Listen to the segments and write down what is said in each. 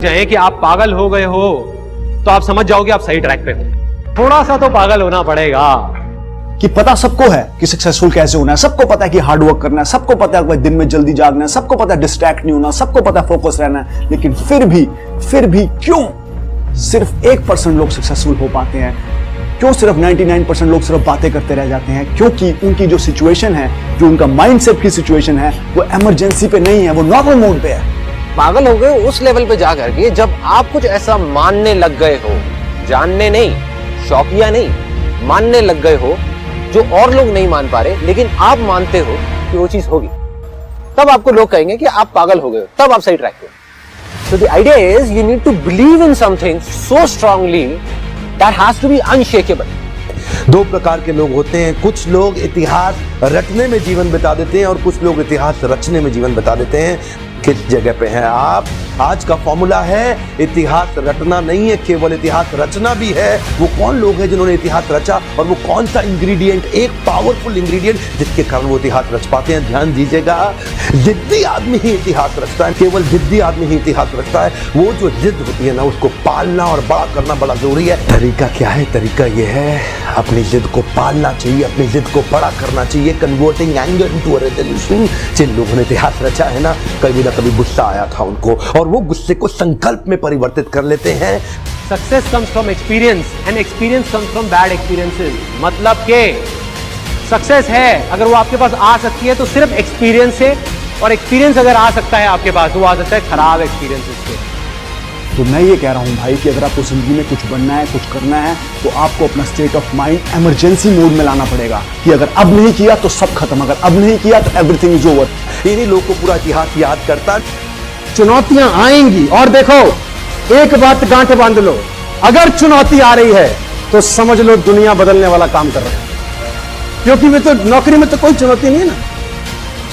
जाए कि आप पागल हो गए हो तो आप समझ जाओगे आप सही ट्रैक पे हो। थोड़ा सा तो पागल होना पड़ेगा कि पता सबको है कि सक्सेसफुल कैसे होना है, सबको पता है कि हार्ड वर्क करना है, सबको पता है कि दिन में जल्दी जागना है, सबको पता है डिस्ट्रैक्ट नहीं होना, सबको पता है फोकस रहना है, लेकिन फिर भी क्यों सिर्फ 1% लोग सक्सेसफुल हो पाते हैं? क्यों सिर्फ 99% लोग सिर्फ बातें करते रह जाते हैं? क्योंकि उनकी जो सिचुएशन है, जो उनका माइंडसेट की सिचुएशन है, वो इमरजेंसी पे नहीं है, वो नॉर्मल मोड पे है। पागल हो गए उस लेवल पे जा करके जब आप कुछ ऐसा मानने लग गए हो, जानने नहीं, शौकिया नहीं, मानने लग गए हो जो और लोग नहीं मान पा रहे, लेकिन आप मानते हो कि वो चीज होगी, तब आपको लोग कहेंगे कि आप पागल हो गए हो, तब आप सही ट्रैक पे हो। So the idea is you need to believe in something so strongly that has to be unshakable. दो प्रकार के लोग होते हैं, कुछ लोग इतिहास रटने में जीवन बिता देते हैं और कुछ लोग इतिहास रचने में जीवन बिता देते हैं। किस जगह पे हैं आप? आज का फॉर्मूला है इतिहास रटना नहीं है, केवल इतिहास रचना भी है। वो कौन लोग हैं जिन्होंने इतिहास रचा और वो कौन सा इंग्रेडिएंट, एक पावरफुल इंग्रेडिएंट जिसके कारण वो इतिहास रच पाते हैं? ध्यान दीजिएगा, जिद्दी आदमी ही इतिहास रचता है, केवल जिद्दी आदमी ही इतिहास रचता है। वो जो जिद होती है ना, उसको पालना और बड़ा करना बड़ा जरूरी है। तरीका क्या है? तरीका ये है, अपनी जिद को पालना चाहिए, अपनी जिद को बड़ा करना चाहिए, converting anger into a resolution. जिन लोगों ने इतिहास रचा है ना, कभी ना कभी गुस्सा आया था उनको और वो गुस्से को संकल्प में परिवर्तित कर लेते हैं। Success comes from experience and experience comes from bad experiences. मतलब के सक्सेस है अगर वो आपके पास आ सकती है तो सिर्फ एक्सपीरियंस से, और एक्सपीरियंस अगर आ सकता है आपके पास तो वो आ सकता है खराब एक्सपीरियंसेस से। तो मैं ये कह रहा हूं भाई कि अगर आपको जिंदगी में कुछ बनना है, कुछ करना है, तो आपको अपना state of mind emergency mode में लाना पड़ेगा कि अगर अब नहीं किया तो सब खत्म, अगर अब नहीं किया तो एवरीथिंग इज ओवर। इन्हीं लोगों को पूरा इतिहास याद करता। चुनौतियां आएंगी और देखो, एक बात गांठ बांध लो, अगर चुनौती आ रही है तो समझ लो दुनिया बदलने वाला काम कर रहे हैं। क्योंकि मैं तो नौकरी में तो कोई चुनौती नहीं है ना।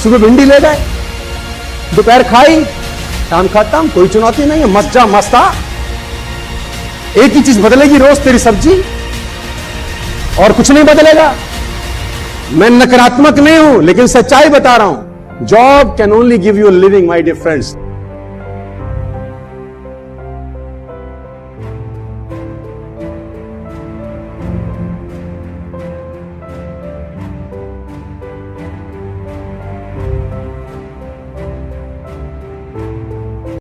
सुबह भिंडी ले गए, दोपहर खाई, शाम खाता हूं, कोई चुनौती नहीं है, मस्त जा मस्ता। एक ही चीज बदलेगी रोज, तेरी सब्जी, और कुछ नहीं बदलेगा। मैं नकारात्मक नहीं हूं लेकिन सच्चाई बता रहा हूं। Job can only give you living, my dear friends.